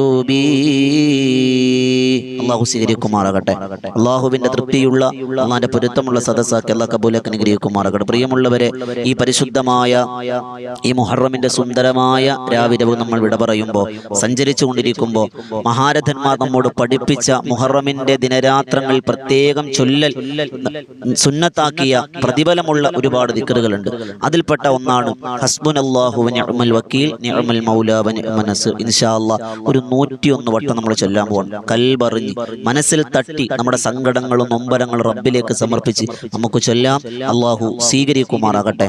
മത്ലൂബി. അള്ളാഹു സ്വീകരിക്കുമാറാകട്ടെ. അള്ളാഹുവിന്റെ തൃപ്തിയുള്ള അള്ളാഹിന്റെ പൊരുത്തമുള്ള സദസ്സാക്കി അള്ളാഹ് കബൂലാക്കി അനുഗ്രഹിക്കുമാറാകട്ടെ. പ്രിയമുള്ളവരെ, ഈ പരിശുദ്ധമായ ഈ മുഹറമിന്റെ സുന്ദരമായ രാവിരവ് നമ്മൾ വിട പറയുമ്പോൾ, സഞ്ചരിച്ചു കൊണ്ടിരിക്കുമ്പോൾ മഹാരഥന്മാർ നമ്മോട് പഠിപ്പിച്ച മുഹറമിന്റെ ദിനരാത്രങ്ങൾ പ്രത്യേകം ചൊല്ലൽ സുന്നത്താക്കിയ പ്രതിഫലമുള്ള ഒരുപാട് ദിക്റുകളുണ്ട്. അതിൽപ്പെട്ട ഒന്നാണ് ഹസ്ബുനല്ലാഹു വ നിഅമൽ വക്കീൽ നിഅമൽ മൗലാ വ നിഅമൻ നസീർ. ഇൻഷാ അല്ലാഹ് ഒരു 101 വട്ടം നമ്മൾ ചൊല്ലാൻ പോകണം. കൽബറിഞ്ഞ് മനസ്സിൽ തട്ടി നമ്മുടെ സങ്കടങ്ങളും നൊമ്പരങ്ങളും റബ്ബിലേക്ക് സമർപ്പിച്ച് നമുക്ക് ചൊല്ലാം. അള്ളാഹു സ്വീകരിക്കുമാറാകട്ടെ.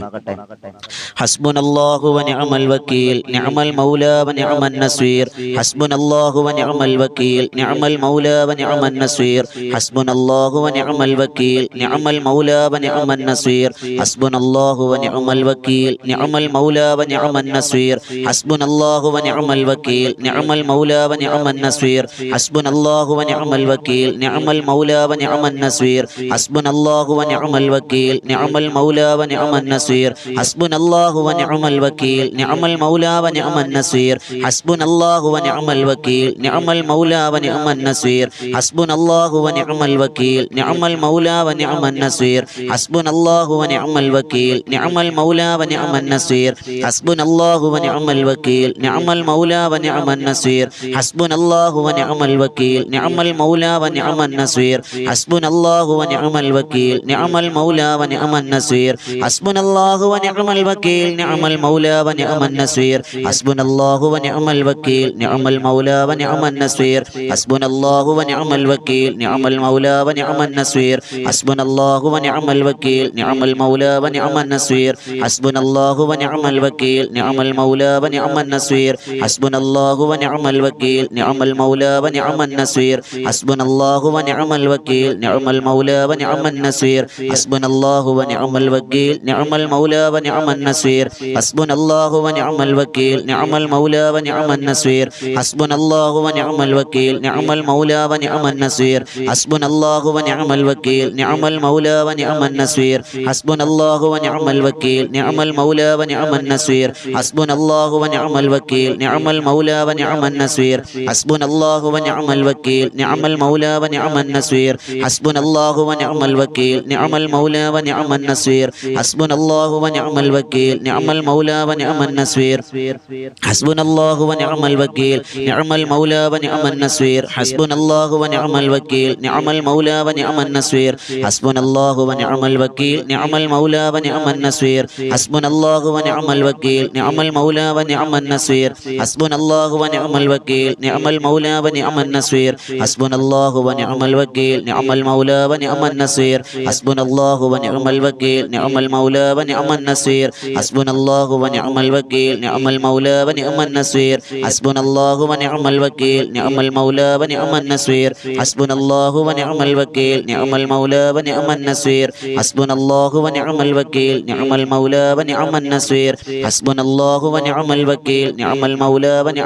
ഹസ്ബുനല്ലാഹു വ നിഅമൽ വക്കീൽ നിഅമൽ മൗലാ വ നിഅമൻ നസീർ. ഹസ്ബുനല്ലാഹു വ നിഅമൽ വക്കീൽ നിഅമൽ മൗലാ വ നിഅമൻ നസീർ. ഹസ്ബുനല്ലാഹു വ നിഅമൽ വക്കീൽ നിഅമൽ മൗലാ വ നിഅമൻ നസീർ. ഹസ്ബുനല്ലാഹു വ നിഅമൽ വക്കീൽ നിഅമൽ മൗലാ വ നിഅമൻ നസീർ. ഹസ്ബുനല്ലാഹു വ നിഅമൽ വക്കീൽ നിഅമൽ മൗലാ വ നിഅമൻ നസീർ. ഹസ്ബുനല്ലാഹു വ നിഅമൽ വക്കീൽ നിഅമൽ മൗലാ വ നിഅമൻ നസീർ. ഹസ്ബുനല്ലാഹു വ നിഅമൽ വക്കീൽ നിഅമൽ മൗലാ വ നിഅമൻ നസീർ. ഹസ്ബുനല്ലാഹു വ നിഅമൽ വക്കീൽ നിഅമൽ മൗലാ വ നിഅമൻ നസീർ. ഹസ്ബുനല്ലാഹു വ നിഅമൽ വക്കീൽ നിഅമൽ മൗലാ വ നിഅമൻ നസീർ. ഹസ്ബുനല്ലാഹു വ നിഅമൽ വക്കീൽ നിഅമൽ മൗലാ വ നിഅമൻ നസീർ. ഹസ്ബുനല്ലാഹു വ നിഅമൽ വക്കീൽ നിഅമൽ മൗലാ വ നിഅമൻ നസീർ. ഹസ്ബുനല്ലാഹു വ നിഅമൽ വക്കീൽ നിഅമൽ മൗലാ വ നിഅമൻ നസീർ. ഹസ്ബുനല്ലാഹു വ നിഅമൽ വക്കീൽ നിഅമൽ മൗലാ വ നിഅമൻ നസീർ. ഹസ്ബുനല്ലാഹു വ നിഅമൽ വക്കീൽ നിഅമൽ മൗലാ വ നിഅമൻ നസീർ. ഹസ്ബുനല്ലാഹു വ നിഅമൽ വക്കീൽ നിഅമൽ മൗലാ വ നിഅമൻ നസീർ. ഹസ്ബുനല്ലാഹു വ നിഅമൽ വക്കീൽ നിഅമൽ മൗലാ വ നിഅമൻ നസീർ. ഹസ്ബുനല്ലാഹു വ നിഅമൽ വക്കീൽ നിഅമൽ മൗലാ വ നിഅമൻ നസീർ. ഹസ്ബുനല്ലാഹു വ നിഅമൽ വക്കീൽ നിഅമൽ മൗലാ വ നിഅമൻ നസീർ. ഹസ്ബുനല്ലാഹു വ നിഅമൽ വക്കീൽ നിഅമൽ മൗലാ വ നിഅമൻ നസീർ. ഹസ്ബുനല്ലാഹു വ നിഅമൽ വക്കീൽ നിഅമൽ മൗലാ വ നിഅമൻ നസീർ. ഹസ്ബുനല്ലാഹു വ നിഅമൽ വക്കീൽ നിഅമൽ മൗലാ വ നിഅമൻ നസീർ. ഹസ്ബുനല്ലാഹു വ നിഅമൽ വക്കീൽ നിഅമൽ മൗലാ വ നിഅമൻ നസീർ. ഹസ്ബുനല്ലാഹു വ നിഅമൽ വക്കീൽ നിഅമൽ മൗലാ വ നിഅമൻ നസീർ. ഹസ്ബുനല്ലാഹു വ നിഅമൽ വക്കീൽ നിഅമൽ മൗലാ വ നിഅമൻ നസീർ. ഹസ്ബുനല്ലാഹു വ നിഅമൽ വക്കീൽ നിഅമൽ മൗലാ വ നിഅമൻ നസീർ. ഹസ്ബുനല്ലാഹു വ നിഅമൽ വക്കീൽ നിഅമൽ മൗലാ വ നിഅമൻ നസീർ. ഹസ്ബുനല്ലാഹു വ നിഅമൽ വക്കീൽ നിഅമൽ മൗലാ വ നിഅമൻ നസീർ. ഹസ്ബുനല്ലാഹു വ നിഅമൽ വക്കീൽ നിഅമൽ മൗലാ വ നിഅമൻ നസീർ. ഹസ്ബുനല്ലാഹു വ നിഅമൽ വക്കീൽ നിഅമൽ മൗലാ വ നിഅമൻ നസീർ. ഹസ്ബുനല്ലാഹു വ നിഅമൽ വക്കീൽ നിഅമൽ മൗലാ വ നിഅമൻ നസീർ. ഹസ്ബുനല്ലാഹു വ നിഅമൽ വക്കീൽ നിഅമൽ മൗലാ വ നിഅമൻ നസീർ. ഹസ്ബുനല്ലാഹു വ നിഅമൽ വക്കീൽ നിഅമൽ മൗലാ വ നിഅമൻ നസീർ. ഹസ്ബുനല്ലാഹു വ നിഅമൽ വക്കീൽ നിഅമൽ മൗലാ വ നിഅമൻ നസീർ. ഹസ്ബുനല്ലാഹു വ നിഅമൽ വക്കീൽ നിഅമൽ മൗലാ വ നിഅമൻ നസീർ. ഹസ്ബുനല്ലാഹു വ നിഅമൽ വക്കീൽ നിഅമൽ മൗലാ വ നിഅമൻ നസീർ. ഹസ്ബുനല്ലാഹു വ നിഅമൽ വക്കീൽ നിഅമൽ മൗലാ വ നിഅമൻ നസീർ. ഹസ്ബുനല്ലാഹു വ നിഅമൽ വക്കീൽ നിഅമൽ മൗലാ വ നിഅമൻ നസീർ. ഹസ്ബുനല്ലാഹു വ നിഅമൽ വക്കീൽ നിഅമൽ മൗലാ വ നിഅമൻ നസീർ. ഹസ്ബുനല്ലാഹു വ നിഅമൽ വക്കീൽ നിഅമൽ മൗലാ വ നിഅമൻ നസീർ. ഹസ്ബുനല്ലാഹു വ നിഅമൽ വക്കീൽ നിഅമൽ മൗലാ വ നിഅമൻ നസീർ. ഹസ്ബുനല്ലാഹു വ നിഅമൽ വക്കീൽ നിഅമൽ മൗലാ വ നിഅമൻ നസീർ. ഹസ്ബുനല്ലാഹു വ നിഅമൽ വക്കീൽ നിഅമൽ മൗലാ വ നിഅമൻ നസീർ. ഹസ്ബുനല്ലാഹു വ നിഅമൽ വക്കീൽ നിഅമൽ മൗലാ വ നിഅമൻ നസീർ. ഹസ്ബുനല്ലാഹു വ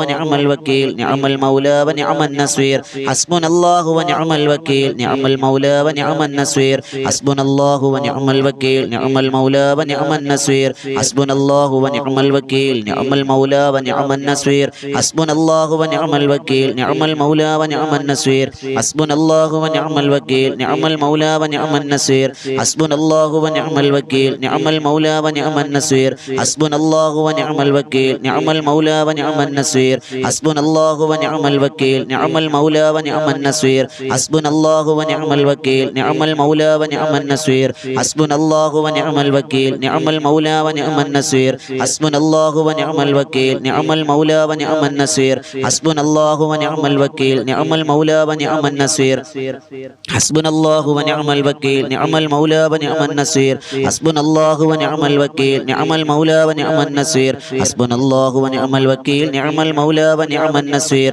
നിഅമൽ വക്കീൽ നിഅമൽ മൗലാ വ നിഅമൻ നസീർ. ഹസ്ബുനല്ലാഹു വ നിഅമൽ വക്കീൽ നിഅമൽ മൗലാ വ നിഅമൻ നസീർ. ഹസ്ബുനല്ലാഹു വ നിഅമൽ വക്കീൽ നിഅമൽ മൗലാ വ നിഅമൻ നസീർ. ഹസ്ബുനല്ലാഹു വ നിഅമൽ വക്കീൽ നിഅമൽ മൗലാ വ നിഅമൻ നസീർ. ഹസ്ബുനല്ലാഹു വ നിഅമൽ വക്കീൽ നിഅമൽ മൗലാ വ നിഅമൻ നസീർ. ഹസ്ബുനല്ലാഹു വ നിഅമൽ വക്കീൽ നിഅമൽ മൗലാ വ നിഅമൻ നസീർ. ഹസ്ബുനല്ലാഹു വ നിഅമൽ വക്കീൽ നിഅമൽ മൗലാ വ നിഅമൻ നസീർ. ഹസ്ബുനല്ലാഹു വ നിഅമൽ വക്കീൽ നിഅമൽ മൗലാ വ നിഅമൻ നസീർ. ഹസ്ബുനല്ലാഹു വ നിഅമൽ വക്കീൽ നിഅമൽ മൗലാ വ നിഅമൻ നസീർ. ഹസ്ബുനല്ലാഹു വ നിഅമൽ വക്കീൽ നിഅമൽ മൗലാ വ നിഅമൻ നസീർ. ഹസ്ബുനല്ലാഹു വ നിഅമൽ വക്കീൽ നിഅമൽ മൗലാ വ നിഅമൻ നസീർ. ഹസ്ബുനല്ലാഹു വ നിഅമൽ വക്കീൽ നിഅമൽ മൗലാ വ നിഅമൻ നസീർ. ഹസ്ബുനല്ലാഹു വ നിഅമൽ വക്കീൽ നിഅമൽ മൗലാ വ നിഅമൻ നസീർ. ഹസ്ബുനല്ലാഹു വ നിഅമൽ വക്കീൽ നിഅമൽ മൗലാ വ നിഅമൻ നസീർ. ഹസ്ബുനല്ലാഹു വ നിഅമൽ വക്കീൽ നിഅമൽ മൗലാ വ നിഅമൻ നസീർ.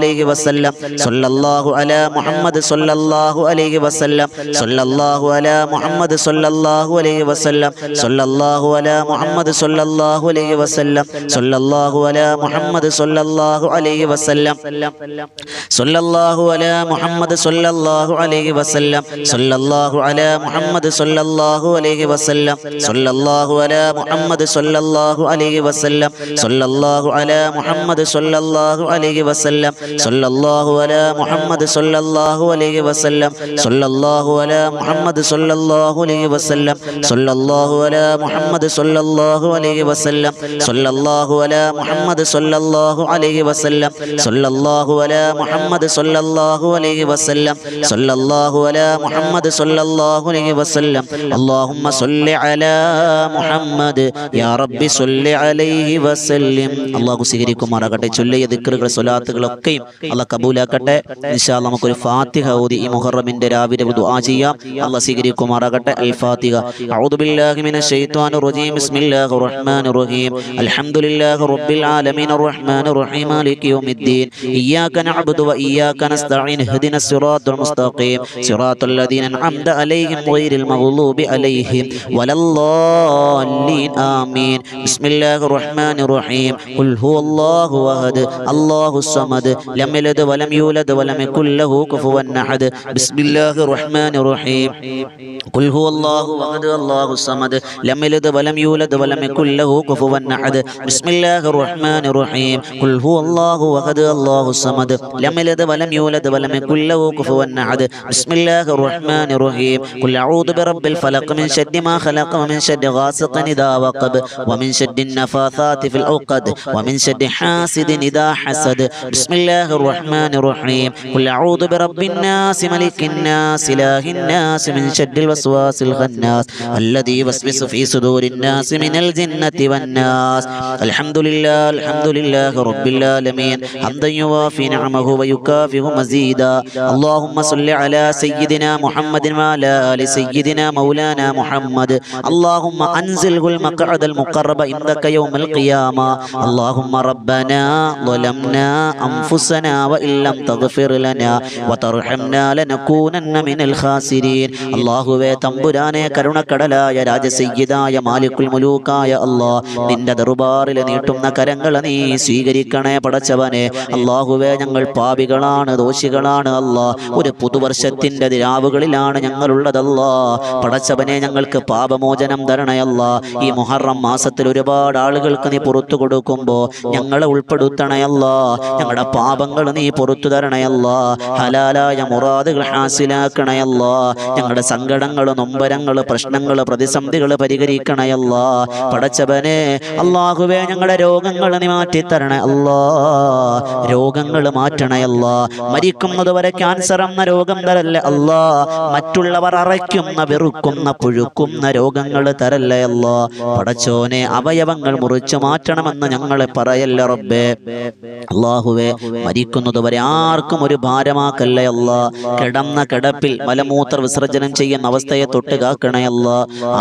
അലൈഹി വസല്ലം സല്ലല്ലാഹു അലാ മുഹമ്മദ് സല്ലല്ലാഹു അലൈഹി വസല്ലം സല്ലല്ലാഹു അലാ മുഹമ്മദ് സല്ലല്ലാഹു അലൈഹി വസല്ലം സല്ലല്ലാഹു അലാ മുഹമ്മദ് സല്ലല്ലാഹു അലൈഹി വസല്ലം സല്ലല്ലാഹു അലാ മുഹമ്മദ് സല്ലല്ലാഹു അലൈഹി വസല്ലം സല്ലല്ലാഹു അലാ മുഹമ്മദ് സല്ലല്ലാഹു അലൈഹി വസല്ലം സല്ലല്ലാഹു അലാ മുഹമ്മദ് സല്ലല്ലാഹു അലൈഹി വസല്ലം സല്ലല്ലാഹു അലാ മുഹമ്മദ് സല്ലല്ലാഹു അലൈഹി വസല്ലം സല്ലല്ലാഹു അലാ മുഹമ്മദ് സല്ലല്ലാഹു അലൈഹി വസല്ലം സല്ലല്ലാഹു അലാ മുഹമ്മദ് സല്ലല്ലാഹു അലൈഹി വസല്ലം സല്ലല്ലാഹു അലാ മുഹമ്മദ് സല്ലല്ലാഹു അലൈഹി വസല്ലം സല്ലല്ലാഹു അലാ മുഹമ്മദ് സല്ലല്ലാഹു അലൈഹി വസല്ലം സല്ലല്ലാഹു അലാ മുഹമ്മദ് സല്ലല്ലാഹു അലൈഹി വസല്ലം സല്ലല്ലാഹു അലാ മുഹമ്മദ് സല്ലല്ലാഹു അലൈഹി വസല്ലം സല്ലല്ലാഹു അലാ മുഹമ്മദ് സല്ലല്ലാഹു അലൈഹി വസല്ലം അല്ലാഹുമ്മ സ്വല്ലി അലാ മുഹമ്മദ് യാ റബ്ബി സ്വല്ലി അലൈഹി വസല്ലം. അല്ലാഹു സ്വീകരിക്കുമാറാകട്ടെ. ചൊല്ലിയ ദിക്റുകൾ സ്വലാത്തുകളൊക്കെയും അല്ലാഹു കബൂലാക്കട്ടെ. ഇൻഷാ അല്ലാഹ് നമുക്കൊരു ഫാത്തിഹ ഓതി ഈ മുഹറമിന്റെ രാവിലെ ദുആ ചെയ്യാം. അല്ലാഹു സ്വീകരിക്കുമാറാകട്ടെ. അൽ ഫാത്തിഹ. അഊദു ബില്ലാഹി മിനശ് ശൈത്വാനിർ റജീം. ബിസ്മില്ലാഹിർ റഹ്മാനിർ റഹീം. അൽഹംദുലില്ലാഹി റബ്ബിൽ ആലമീൻ അർറഹ്മാനിർ റഹീം മാലികി യൗമിദ്ദീൻ. ഇയ്യാക നഅ്ബുദു വ ഇയ്യാക നസ്തഈൻ. ഇഹ്ദിനസ് സിറാത്തൽ മുസ്തഖീം സിറാത്തൽ ലദീന അൻഅംത അലൈഹിം ഗൈറിൽ മഗ്ളൂബി അലൈഹിം വലദ്ദാല്ലീൻ. ആമീൻ. ബിസ്മില്ലാഹിർ റഹ്മാനിർ റഹീം. ഖുൽ ഹുവല്ലാഹു അഹദ് അല്ലാഹുസ് സമദ് ലം യലിദ് വലം യൂലദ് വലം യകുൽ ലഹു കുഫുവൻ അഹദ്. ബിസ്മില്ലാഹിർ റഹ്മാനിർ റഹീം. ഖുൽ ഹുവല്ലാഹു അഹദ് അല്ലാഹുസ് സമദ് ലം യലിദ് വലം യൂലദ് വലം യകുൽ ലഹു കുഫുവൻ അഹദ്. ബിസ്മില്ലാഹിർ റഹ്മാനിർ റഹീം. ഖുൽ ഹുവല്ലാഹു അഹദ് അല്ലാഹുസ് സമദ് ലം യലിദ് വലം യൂലദ് വലം യകുൽ ലഹു കുഫുവൻ അഹദ്. ബിസ്മില്ലാഹിർ റഹ്മാനിർ റഹീം. ഖുൽ അഊദു ബിറബ്ബിൽ ഫലഖ് മിൻ ശർരി മാ ഖലഖ വമിൻ ശർരി ഗാസിഖിൻ ഇദാ വഖബ വമിൻ ശർരി النفاثات في العقد ومن شر حاسد إذا حسد. بسم الله الرحمن الرحيم. قل أعوذ برب الناس ملك الناس إله الناس من شر الوسواس الخناس الذي يوسوس في صدور الناس من الجنة والناس. الحمد لله رب العالمين حمدا يوافي نعمه ويكافئ مزيدا. اللهم صل على سيدنا محمد وعلى آل سيدنا مولانا محمد. اللهم أنزله المقعد المقرب عندك يوم القيامة. اللهم ربنا ظلمنا أنفسنا وإن لم تغفر لنا وترحمنا لنكونن من الخاسرين. അല്ലാഹുവേ തമ്പുരാനെ കരുണക്കടലായ രാജസയ്യിദായ മാലിക്കുൽ മുലൂക്കായ അല്ലാഹ് നിന്റെ ദർബാറിൽ നീട്ടുന്ന കരങ്ങൾ നീ സ്വീകരിക്കണേ പടച്ചവനെ. അല്ലാഹുവേ ഞങ്ങൾ പാപികളാണ്, ദോഷികളാണ് അല്ലാഹ്. ഒരു പുതുവർഷത്തിന്റെ രാവുകളിലാണ് ഞങ്ങളുള്ളതല്ലാ. പടച്ചവനെ ഞങ്ങൾക്ക് പാപമോചനം തരണയല്ലാ. ഈ മുഹറം മാസത്തിൽ ഒരുപാട് ആളുകൾക്ക് നീ പുറത്തു കൊടുക്കുമ്പോ ഞങ്ങളെ ഉൾപ്പെടുത്തണയല്ലാ. ഞങ്ങളുടെ പാപങ്ങൾ നീ പുറത്തു തരണയല്ലാ. ഹലാലായ മുറാദുകൾ ഹാസിലാക്കണയല്ലാ. ഞങ്ങളുടെ സങ്കടങ്ങൾ, നൊമ്പരങ്ങൾ, പ്രശ്നങ്ങൾ, പ്രതിസന്ധികൾ പരിഹരിക്കണയല്ലാ. പടച്ചവനെ അല്ലാഹുവേ ഞങ്ങളുടെ രോഗങ്ങൾ നീ മാറ്റിത്തരണേ അല്ലാ. രോഗങ്ങൾ മാറ്റണയല്ലാ. മരിക്കുന്നത് വരെ ക്യാൻസർ എന്ന രോഗം തരല്ലേ അല്ലാ. മറ്റുള്ളവർ അറയ്ക്കുന്ന, വെറുക്കുന്ന, പുഴുക്കുന്ന രോഗങ്ങൾ തരല്ലേ അല്ലാ. പടച്ചോനെ അവയവങ്ങൾ മുറിച്ചു മാറ്റണമെന്ന് ഞങ്ങളെ പറയല്ല റബ്ബേ. അല്ലാഹുവേ മരിക്കുന്നത് വരെ ആർക്കും ഒരു ഭാരമാക്കല്ലേ അല്ലാ. കിടന്ന കിടപ്പിൽ മലമൂത്ര വിസർജനം ചെയ്യുന്ന അവസ്ഥയെ തൊട്ട് കാക്കണയല്ല.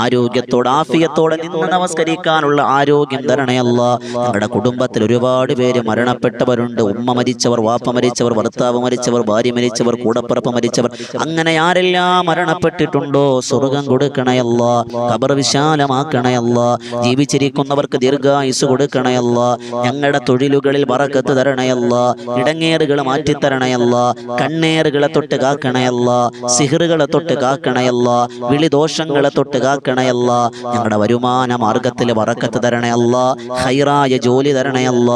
ആരോഗ്യത്തോടെ ആഫിയത്തോടെ നിന്ന് നമസ്കരിക്കാനുള്ള ആരോഗ്യം തരണയല്ല. ഞങ്ങളുടെ കുടുംബത്തിൽ ഒരുപാട് പേര് മരണപ്പെട്ടവരുണ്ട്. ഉമ്മ മരിച്ചവർ, വാപ്പ മരിച്ചവർ, ഭർത്താവ് മരിച്ചവർ, ഭാര്യ മരിച്ചവർ, കൂടപ്പിറപ്പ് മരിച്ചവർ, അങ്ങനെ ആരെല്ലാം മരണപ്പെട്ടിട്ടുണ്ടോ സ്വർഗം കൊടുക്കണയല്ല. ഖബർ വിശാലമാക്കണയല്ല. ജീവിച്ചിരിക്കുന്നവർക്ക് ദീർഘായുസ് കൊടുക്കണയല്ല. ഞങ്ങളുടെ തൊഴിലുകളിൽ ബറക്കത്ത് തരണയല്ല. ഇടങ്ങേറുകൾ മാറ്റിത്തരണയല്ല. കണ്ണേറുകളെ തൊട്ട് കാക്കണയല്ല. സിഹറുകളെ തൊട്ട് കാക്കണയല്ല. വിളിദോഷങ്ങളെ തൊട്ട് കാക്കണയല്ല. ഞങ്ങളുടെ വരുമാന മാർഗത്തിൽ ബറക്കത്ത് തരണയല്ല. ഹൈറായ ജോലി തരണയല്ല.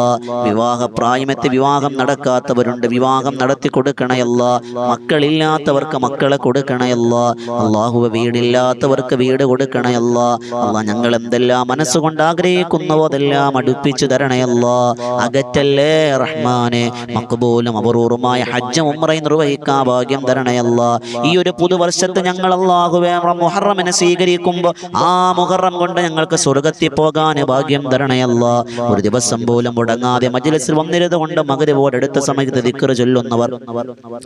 വിവാഹ പ്രായമെത്തി വിവാഹം നടക്കാത്തവരുണ്ട്, വിവാഹം നടത്തി കൊടുക്കണയല്ല. മക്കളില്ലാത്തവർക്ക് മക്കളെ കൊടുക്കണയല്ല. അല്ലാഹുവേ വീടില്ലാത്തവർക്ക് വീട് കൊടുക്കണയല്ല. അല്ലാഹ് ഞങ്ങൾ എന്തെല്ലാം മനസ്സുകൊണ്ട് ആഗ്രഹിക്കുന്നുവോ അതെല്ലാം അടുപ്പിച്ചു തരണയല്ല. അകറ്റല്ലേ റഹ്മാനെ. മഖ്ബൂലും അബ്റൂറുമായ ഹജ്ജും ഉംറയും നിർവഹിക്കാൻ ഭാഗ്യം തരണയല്ല. ഈ ഒരു പുതുവർഷത്ത് ഞങ്ങൾ അല്ലാഹുവേ മുഹറമിനെ സ്വീകരിക്കുമ്പോൾ ആ മുഹറം കൊണ്ട് ഞങ്ങൾക്ക് സ്വർഗ്ഗത്തിൽ പോകാൻ ഭാഗ്യം തരണയല്ല. ഒരു ദിവസം പോലും മുടങ്ങാതെ മജ്‌ലിസിൽ വന്നിരുന്നത് കൊണ്ട് മഗ്‌രിബോട് അടുത്ത സമയത്ത് ദിക്ർ ചൊല്ലുന്നവർ,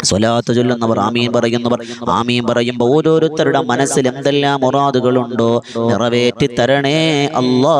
സ്വലാത്ത് ചൊല്ലുന്നവർ, ആമീൻ പറയുന്നവർ, ആമീൻ പറയുമ്പോൾ ഓരോരുത്തരുടെ മനസ്സിൽ എന്തെല്ലാം മുറാദുകളുണ്ടോ നിറവേറ്റി തരണേ അല്ലാ.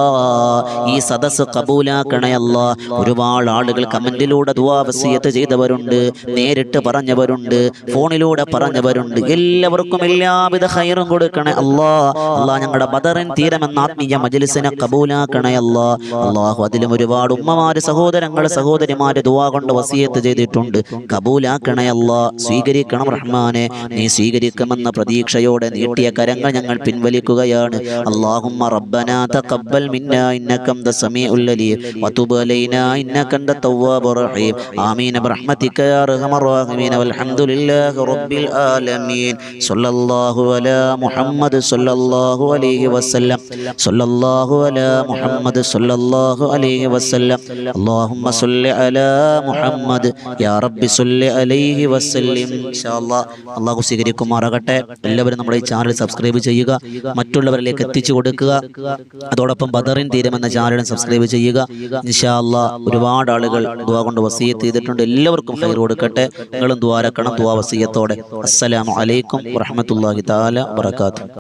ഈ സദസ് കബൂലാക്കണേ അല്ലാ. ഒരുപാട് ആളുകൾ കമന്റിലൂടെ ദുആ വസിയത്ത് ചെയ്തവരുണ്ട്, നേരിട്ട് പറഞ്ഞവരുണ്ട്, ഫോണിലൂടെ പറഞ്ഞവരുണ്ട്. എല്ലാവർക്കും എല്ലാവിധ ഖൈറും കൊടുക്കണേ അല്ലാ. അല്ലാഹ് ഞങ്ങളുടെ ബദറിൻ തീരമെന്ന ആത്മീയ മജ്ലിസിനെ കബൂലാക്കണേ അല്ലാ. അല്ലാഹു അതിലും ഒരുപാട് ഉമ്മമാര്, സഹോദരങ്ങൾ, സഹോദരിമാര് ദുആ കൊണ്ട് വസിയത്ത് ചെയ്തിട്ടുണ്ട്. കബൂലാക്കണേ അല്ലാ. സ്വീകരിക്കണം റഹ്മാനെ. നീ സ്വീകരിക്കുമെന്ന പ്രതീക്ഷയോടെ നീട്ടിയ കരങ്ങൾ ഞങ്ങൾ പിൻവലിക്കുകയാണ്. അല്ലാഹുമ്മ റബ്ബനാ തഖബ്ബൽ മിന്നാ ഇന്നക അൻത സമീഉൽ അലീം വതുബ് അലൈനാ ഇന്നക അൻത തവ്വാബുർ റഹീം. ആമീൻ ബിറഹ്മതിക യാ അർഹമർ റഹീമീൻ. വൽഹംദുലില്ലാഹി റബ്ബിൽ ആലമീൻ. സ്വല്ലല്ലാഹു അലാ മുഹമ്മദ് സ്വല്ലല്ലാഹു അലൈഹി വസല്ലം. സ്വല്ലല്ലാഹു അലാ മുഹമ്മദ് സ്വല്ലല്ലാഹു അലൈഹി വസല്ലം. അല്ലാഹുമ്മ സ്വല്ലി അലാ മുഹമ്മദ് യാ റബ്ബി സ്വല്ലി അലൈഹി വസല്ലം. ഇൻഷാ അല്ലാഹ് അല്ലാഹു സ്വീകരിക്കുമാറാകട്ടെ. എല്ലാവരും നമ്മുടെ ഈ ചാനൽ സബ്സ്ക്രൈബ് ചെയ്യുക, മറ്റുള്ളവരിലേക്ക് എത്തിച്ചു കൊടുക്കുക. അതോടൊപ്പം ബദറിൻ തീരമെന്ന ചാനലും സബ്സ്ക്രൈബ് ചെയ്യുക. ഇൻഷാ അല്ലാഹ് ഒരുപാട് ആളുകൾ ദുആ കൊണ്ട് വസിയത്ത് ചെയ്തിട്ടുണ്ട്. എല്ലാവർക്കും ഖൈർ കൊടുക്കട്ടെ. നിങ്ങളും ദുആ രക്കണം, ദുആ വസിയത്തോടെ. അസ്സലാമു അലൈക്കും വറഹ്മത്തുള്ളാഹി തആല വബറകാതുഹു.